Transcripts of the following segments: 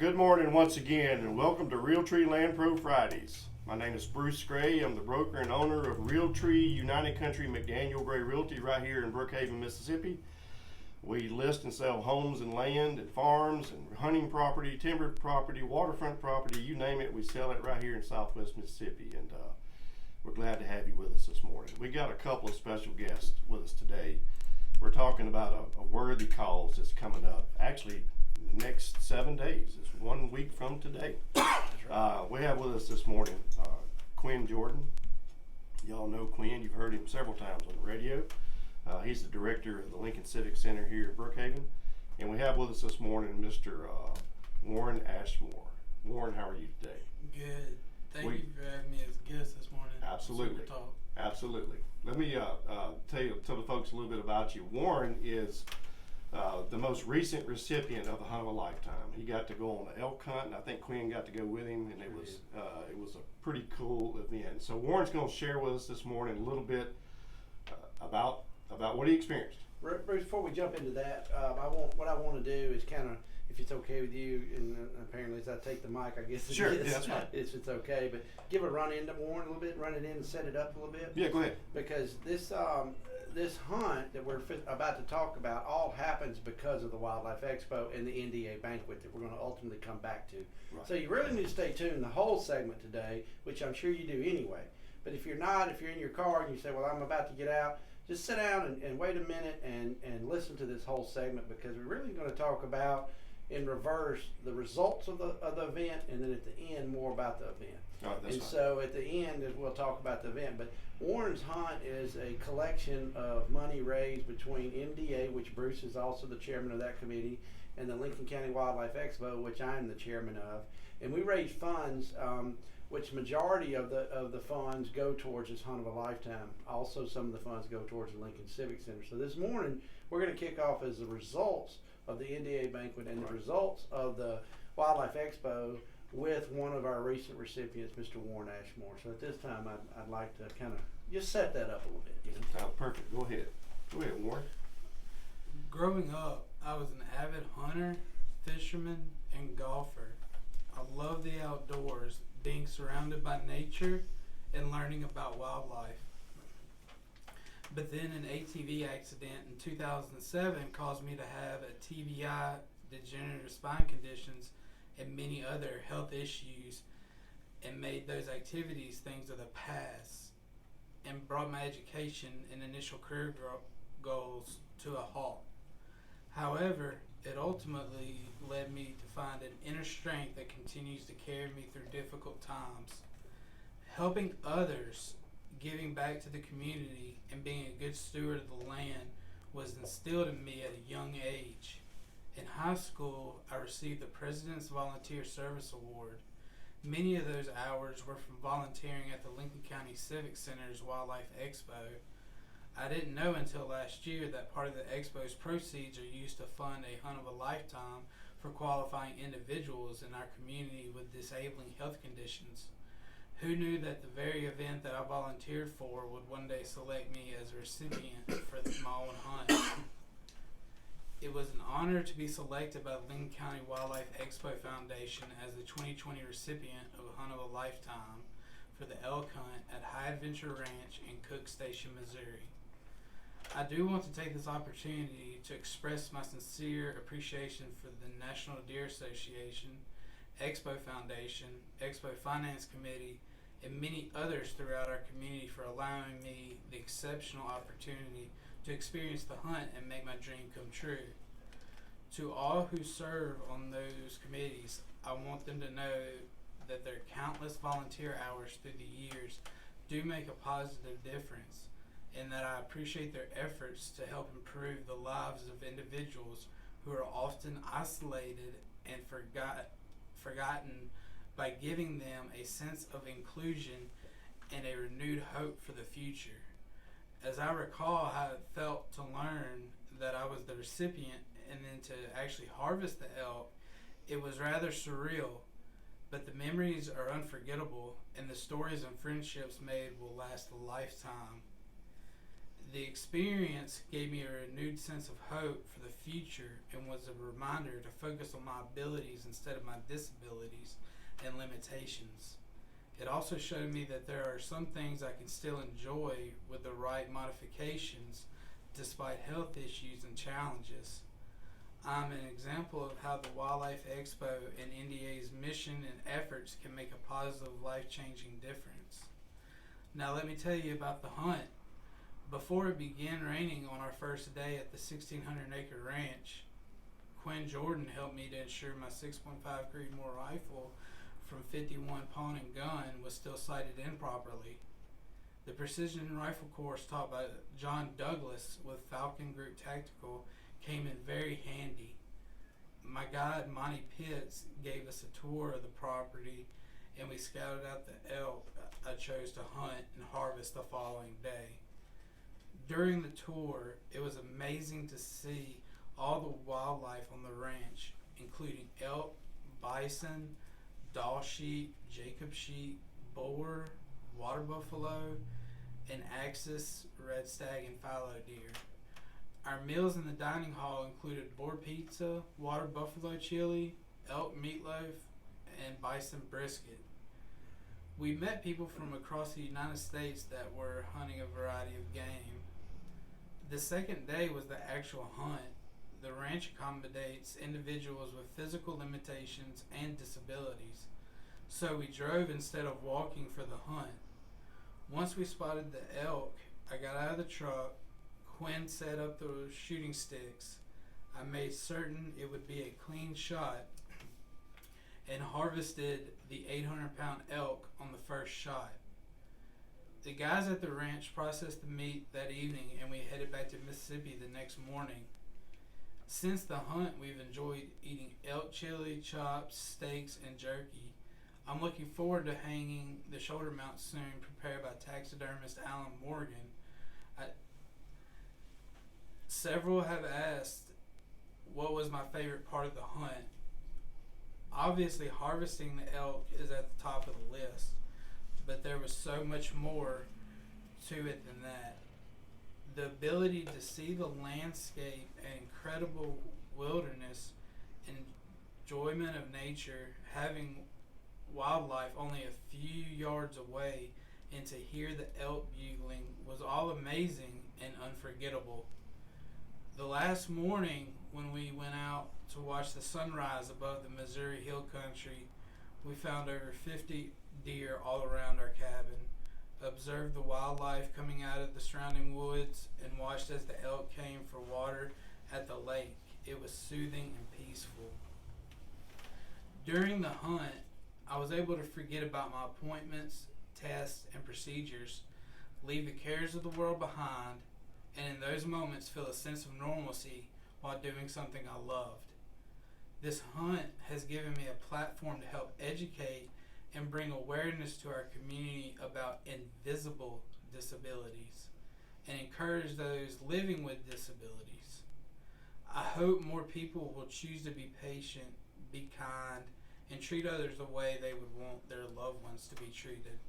Good morning once again, and welcome to Realtree Land Pro Fridays. My name is Bruce Gray. I'm the broker and owner of Realtree United Country McDaniel-Gray Realty right here in Brookhaven, Mississippi. We list and sell homes and land and farms and hunting property, timbered property, waterfront property, you name it, we sell it right here in Southwest Mississippi. And we're glad to have you with us this morning. We got a couple of special guests with us today. We're talking about a worthy cause that's coming up. Actually, the next 7 days. It's 1 week from today. We have with us this morning Quinn Jordan. Y'all know Quinn. You've heard him several times on the radio. He's the director of the Lincoln Civic Center here in Brookhaven. And we have with us this morning Mr. Warren Ashmore. Warren, how are you today? Good. Thank you for having me as a guest this morning. Absolutely. Absolutely. Let me tell the folks a little bit about you. Warren is the most recent recipient of the Hunt of a Lifetime. He got to go on the elk hunt, and I think Quinn got to go with him, and it was a pretty cool event. So Warren's going to share with us this morning a little bit about what he experienced. Bruce, before we jump into that, what I want to do is kind of, if it's okay with you, and apparently as I take the mic, I guess sure, yeah, that's fine. If it's okay, but give a run into Warren a little bit, run it in and set it up a little bit. Yeah, go ahead. Because this hunt that we're about to talk about all happens because of the Wildlife Expo and the NDA banquet that we're going to ultimately come back to. Right. So you really need to stay tuned the whole segment today, which I'm sure you do anyway. But if you're not, if you're in your car and you say, well, I'm about to get out, just sit down and wait a minute and listen to this whole segment, because we're really going to talk about, in reverse, the results of the event, and then at the end more about the event. And so at the end we'll talk about the event. But Warren's Hunt is a collection of money raised between NDA, which Bruce is also the chairman of that committee, and the Lincoln County Wildlife Expo, which I'm the chairman of. And we raise funds, which majority of the funds go towards this Hunt of a Lifetime. Also, some of the funds go towards the Lincoln Civic Center. So this morning we're going to kick off as the results of the NDA banquet and the results of the Wildlife Expo with one of our recent recipients, Mr. Warren Ashmore. So at this time, I'd like to kind of just set that up a little bit. You know? Perfect. Go ahead, Warren. Growing up, I was an avid hunter, fisherman, and golfer. I love the outdoors, being surrounded by nature and learning about wildlife. But then an ATV accident in 2007 caused me to have a TBI, degenerative spine conditions, and many other health issues, and made those activities things of the past, and brought my education and initial career goals to a halt. However, it ultimately led me to find an inner strength that continues to carry me through difficult times. Helping others, giving back to the community, and being a good steward of the land was instilled in me at a young age. In high school, I received the President's Volunteer Service Award. Many of those hours were from volunteering at the Lincoln County Civic Center's Wildlife Expo. I didn't know until last year that part of the Expo's proceeds are used to fund a Hunt of a Lifetime for qualifying individuals in our community with disabling health conditions. Who knew that the very event that I volunteered for would one day select me as a recipient for my own hunt? It was an honor to be selected by the Lincoln County Wildlife Expo Foundation as the 2020 recipient of a Hunt of a Lifetime for the elk hunt at High Adventure Ranch in Cook Station, Missouri. I do want to take this opportunity to express my sincere appreciation for the National Deer Association, Expo Foundation, Expo Finance Committee, and many others throughout our community for allowing me the exceptional opportunity to experience the hunt and make my dream come true. To all who serve on those committees, I want them to know that their countless volunteer hours through the years do make a positive difference, and that I appreciate their efforts to help improve the lives of individuals who are often isolated and forgotten, by giving them a sense of inclusion and a renewed hope for the future. As I recall how it felt to learn that I was the recipient and then to actually harvest the elk, it was rather surreal, but the memories are unforgettable, and the stories and friendships made will last a lifetime. The experience gave me a renewed sense of hope for the future and was a reminder to focus on my abilities instead of my disabilities and limitations. It also showed me that there are some things I can still enjoy with the right modifications despite health issues and challenges. I'm an example of how the Wildlife Expo and NDA's mission and efforts can make a positive, life-changing difference. Now let me tell you about the hunt. Before it began raining on our first day at the 1,600-acre ranch, Quinn Jordan helped me to ensure my 6.5 Creedmoor rifle from 51 pawn and gun was still sighted improperly. The precision rifle course taught by John Douglas with Falcon Group Tactical came in very handy. My guide, Monty Pitts, gave us a tour of the property and we scouted out the elk I chose to hunt and harvest the following day. During the tour, it was amazing to see all the wildlife on the ranch, including elk, bison, Dall sheep, Jacob sheep, boar, water buffalo, and axis, red stag, and fallow deer. Our meals in the dining hall included boar pizza, water buffalo chili, elk meatloaf, and bison brisket. We met people from across the United States that were hunting a variety of game. The second day was the actual hunt. The ranch accommodates individuals with physical limitations and disabilities, so we drove instead of walking for the hunt. Once we spotted the elk, I got out of the truck, Quinn set up the shooting sticks, I made certain it would be a clean shot, and harvested the 800-pound elk on the first shot. The guys at the ranch processed the meat that evening and we headed back to Mississippi the next morning. Since the hunt, we've enjoyed eating elk chili, chops, steaks, and jerky. I'm looking forward to hanging the shoulder mount soon, prepared by taxidermist Alan Morgan. Several have asked what was my favorite part of the hunt. Obviously, harvesting the elk is at the top of the list, but there was so much more to it than that. The ability to see the landscape and incredible wilderness and enjoyment of nature, having wildlife only a few yards away, and to hear the elk bugling was all amazing and unforgettable. The last morning when we went out to watch the sunrise above the Missouri Hill Country, we found over 50 deer all around our cabin, observed the wildlife coming out of the surrounding woods, and watched as the elk came for water at the lake. It was soothing and peaceful. During the hunt, I was able to forget about my appointments, tests, and procedures, leave the cares of the world behind, and in those moments feel a sense of normalcy while doing something I loved. This hunt has given me a platform to help educate and bring awareness to our community about invisible disabilities and encourage those living with disabilities. I hope more people will choose to be patient, be kind, and treat others the way they would want their loved ones to be treated.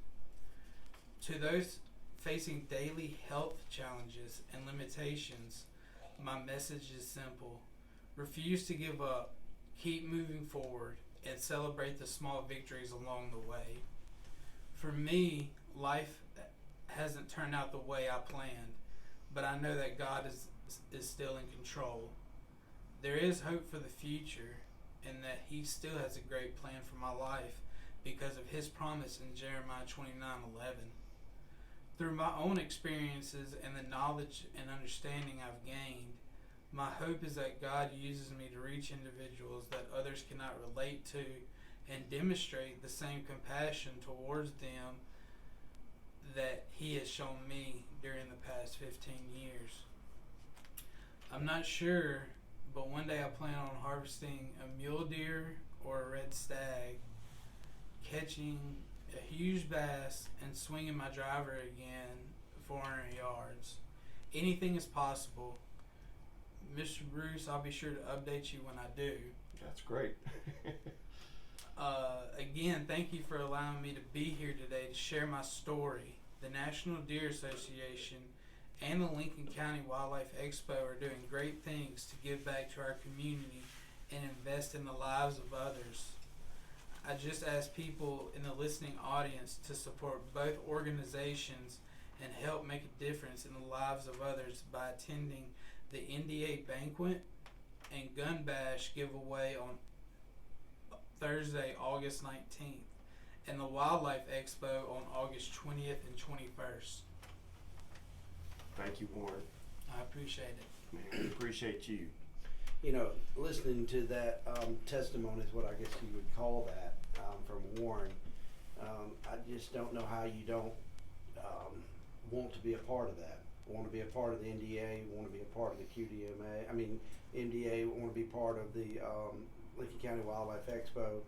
To those facing daily health challenges and limitations, my message is simple. Refuse to give up, keep moving forward, and celebrate the small victories along the way. For me, life hasn't turned out the way I planned, but I know that God is still in control. There is hope for the future, and that He still has a great plan for my life because of His promise in Jeremiah 29:11. Through my own experiences and the knowledge and understanding I've gained, my hope is that God uses me to reach individuals that others cannot relate to and demonstrate the same compassion towards them that He has shown me during the past 15 years. I'm not sure, but one day I plan on harvesting a mule deer or a red stag, catching a huge bass, and swinging my driver again 400 yards. Anything is possible. Mr. Bruce, I'll be sure to update you when I do. That's great. Again, thank you for allowing me to be here today to share my story. The National Deer Association and the Lincoln County Wildlife Expo are doing great things to give back to our community and invest in the lives of others. I just ask people in the listening audience to support both organizations and help make a difference in the lives of others by attending the NDA banquet and gun bash giveaway on Thursday, August 19th, and the Wildlife Expo on August 20th and 21st. Thank you, Warren. I appreciate it. Man, we appreciate you. You know, listening to that testimony is what I guess you would call that from Warren. I just don't know how you don't want to be a part of that. Want to be a part of the NDA, want to be a part of the QDMA. I mean, NDA want to be part of the Lincoln County Wildlife Expo,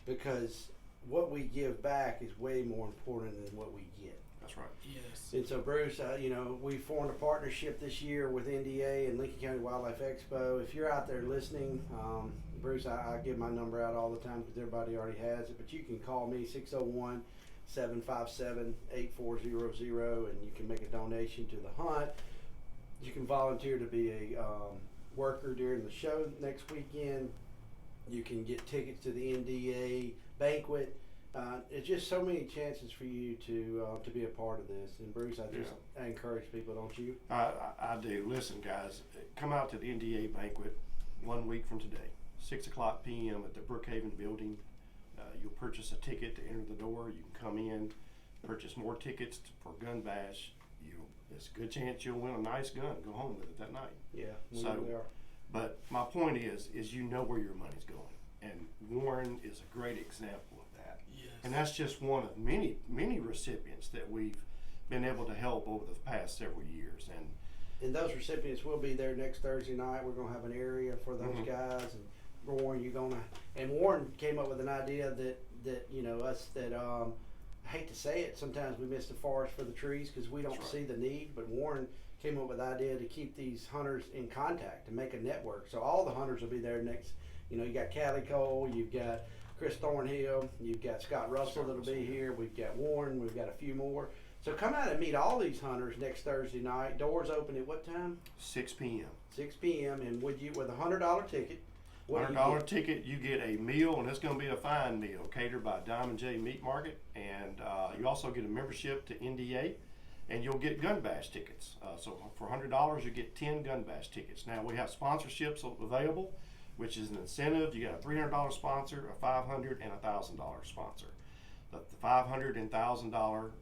because what we give back is way more important than what we get. That's right. Yes. And so, Bruce, you know, we formed a partnership this year with NDA and Lincoln County Wildlife Expo. If you're out there listening, Bruce, I give my number out all the time because everybody already has it, but you can call me, 601-757-8400, and you can make a donation to the hunt. You can volunteer to be a worker during the show next weekend. You can get tickets to the NDA banquet. It's just so many chances for you to be a part of this. And Bruce, I encourage people, don't you? I do. Listen, guys, come out to the NDA banquet 1 week from today, 6 o'clock p.m. at the Brookhaven building. You'll purchase a ticket to enter the door. You can come in, purchase more tickets for gun bash. There's a good chance you'll win a nice gun, go home with it that night. Yeah, we So, really are. But my point is you know where your money's going. And Warren is a great example of that. Yes. And that's just one of many, many recipients that we've been able to help over the past several years. And those recipients will be there next Thursday night. We're gonna have an area for those Mhm. guys. And Warren, Warren came up with an idea that you know, us that I hate to say it, sometimes we miss the forest for the trees because we don't That's right. see the need. But Warren came up with the idea to keep these hunters in contact, to make a network. So all the hunters will be there next. You know, you got Callie Cole, you've got Chris Thornhill, you've got Scott Russell that'll be here. We've got Warren, we've got a few more. So come out and meet all these hunters next Thursday night. Doors open at what time? 6 p.m. 6 p.m. And with a $100 ticket, what do you $100 get? ticket, you get a meal, and it's going to be a fine meal catered by Diamond J Meat Market. And you also get a membership to NDA, and you'll get gun bash tickets. So for $100, you get 10 gun bash tickets. Now we have sponsorships available, which is an incentive. You got a $300 sponsor, a $500, and a $1,000 sponsor. The $500 and $1,000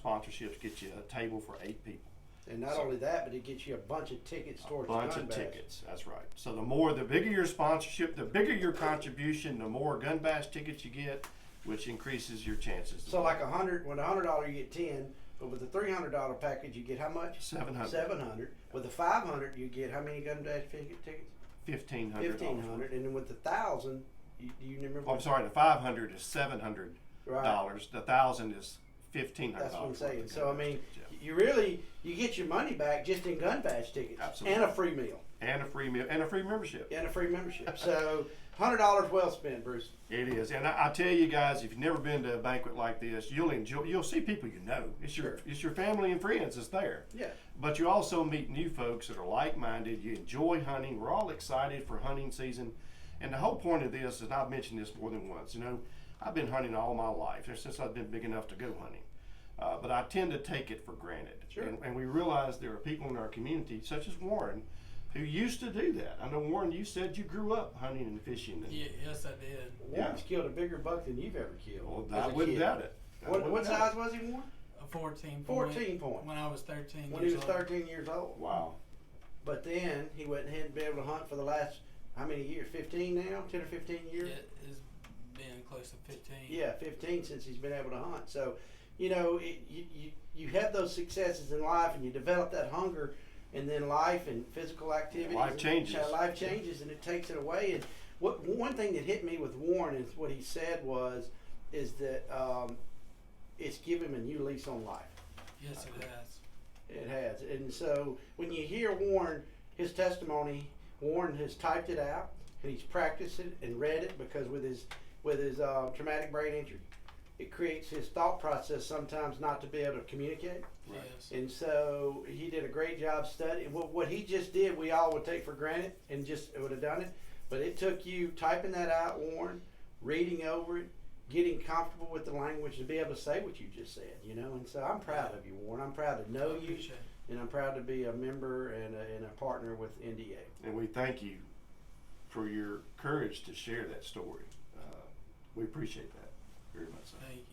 sponsorships get you a table for 8 people. And not only that, but it gets you a bunch of tickets towards A bunch the of gun bash. tickets, that's right. So the bigger your sponsorship, the bigger your contribution, the more gun bash tickets you get, which increases your chances. So like with $100 you get 10, but with the $300 package you get how much? 700. 700. With the 500 you get how many gun bash tickets? 1,500. 1,500. And then with the 1,000, you remember? Oh, I'm sorry. The 500 is $700. Right. The 1,000 is $1,500. That's what I'm saying. worth of So I gun bash mean, tickets, you get your money back just in gun bash tickets. Absolutely. And a free meal. yeah. And a free meal and a free membership. And a free membership. So $100 well spent, Bruce. It is, and I tell you guys, if you've never been to a banquet like this, you'll see people you know. It's your family and friends that's there. Yeah. But you also meet new folks that are like-minded. You enjoy hunting. We're all excited for hunting season, and the whole point of this, and I've mentioned this more than once. You know, I've been hunting all my life since I've been big enough to go hunting, but I tend to take it for granted. Sure. And we realize there are people in our community, such as Warren, who used to do that. I know, Warren, you said you grew up hunting and fishing. And, Yes, I did. Warren's killed a bigger buck than you've ever killed. well, I as a wouldn't kid. doubt it. What size was he, Warren? A 14 point. 14 point. When I was 13 When he years was old. 13 years old. Wow. But then he hadn't been able to hunt for the last, how many years? 15 now? 10 or 15 years? It's been close to 15. Yeah, 15 since he's been able to hunt. So, you know, you have those successes in life and you develop that hunger, and then life and physical activities. Life changes. Life changes and it takes it away. And one thing that hit me with Warren is what he said is that it's given him a new lease on life. Yes, it has. It has. And so when you hear Warren, his testimony, Warren has typed it out and he's practiced it and read it because with his traumatic brain injury, it creates his thought process sometimes not to be able to communicate. Right. Yes. And so he did a great job studying. What he just did, we all would take for granted and just would have done it. But it took you typing that out, Warren, reading over it, getting comfortable with the language to be able to say what you just said, you know. And so I'm proud of you, Warren. I'm proud to know you, Appreciate it. and I'm proud to be a member and a partner with NDA. And we thank you for your courage to share that story. We appreciate that very much. So. Thank you.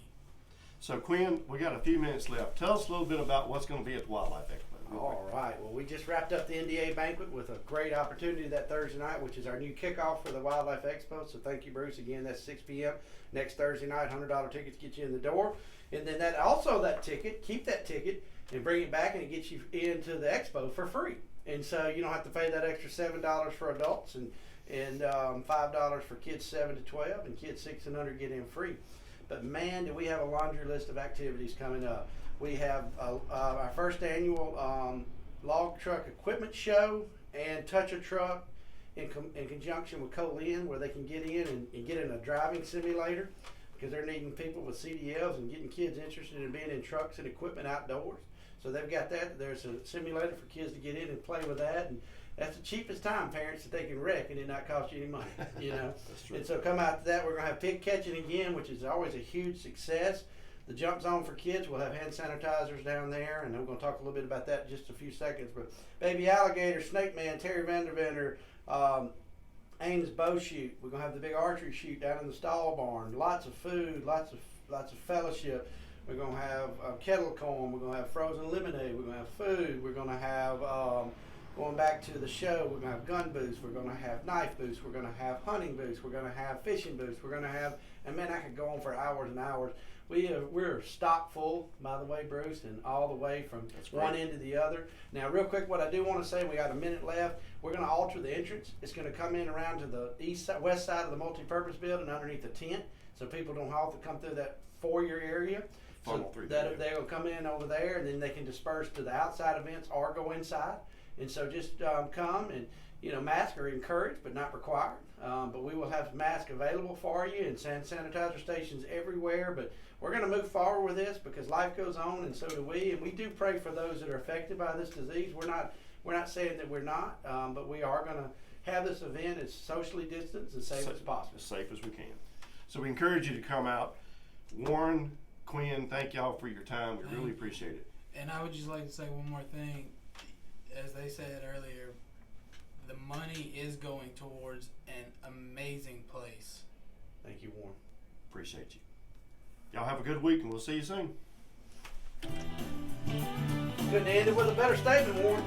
So Quinn, we got a few minutes left. Tell us a little bit about what's going to be at the Wildlife Expo. All right. Well, we just wrapped up the NDA banquet with a great opportunity that Thursday night, which is our new kickoff for the Wildlife Expo. So thank you, Bruce. Again, that's 6 p.m. next Thursday night. $100 tickets get you in the door. And then that ticket, keep that ticket and bring it back, and it gets you into the expo for free. And so you don't have to pay that extra $7 for adults and $5 for kids 7 to 12, and kids 6 and under get in free. But man, do we have a laundry list of activities coming up. We have our first annual log truck equipment show and touch a truck in conjunction with Colin, where they can get in and get in a driving simulator, because they're needing people with CDLs and getting kids interested in being in trucks and equipment outdoors. So they've got that. There's a simulator for kids to get in and play with that, and that's the cheapest time, parents, that they can wreck and it not cost you any money, you know. That's true. And so come out to that. We're gonna have pig catching again, which is always a huge success. The jump zone for kids, we'll have hand sanitizers down there, and I'm gonna talk a little bit about that in just a few seconds. But baby alligator, snake man, Terry Vandervender, Ames bow shoot. We're gonna have the big archery shoot down in the stall barn. Lots of food, lots of fellowship. We're gonna have kettle corn. We're gonna have frozen lemonade. We're gonna have food. We're gonna have going back to the show. We're gonna have gun booths. We're gonna have knife booths. We're gonna have hunting booths. We're gonna have fishing booths. We're gonna have, and man, I could go on for hours and hours. We're stock full, by the way, Bruce, and all the way from one end to the other. Now, real quick, what I do want to say, we got a minute left. We're going to alter the entrance. It's going to come in around to the west side of the multipurpose building underneath the tent, so people don't have to come through that foyer area. Funnel through that there. they'll come in over there, and then they can disperse to the outside events or go inside. And so just come, and masks are encouraged but not required. But we will have masks available for you, and sanitizer stations everywhere. But we're going to move forward with this because life goes on, and so do we. And we do pray for those that are affected by this disease. We're not saying that we're not, but we are going to have this event as socially distanced and safe as possible. As safe as we can. So we encourage you to come out. Warren, Quinn, thank y'all for your time. We really appreciate it. And I would just like to say one more thing. As they said earlier, the money is going towards an amazing place. Thank you, Warren. Appreciate you. Y'all have a good week, and we'll see you soon. Couldn't end it with a better statement, Warren.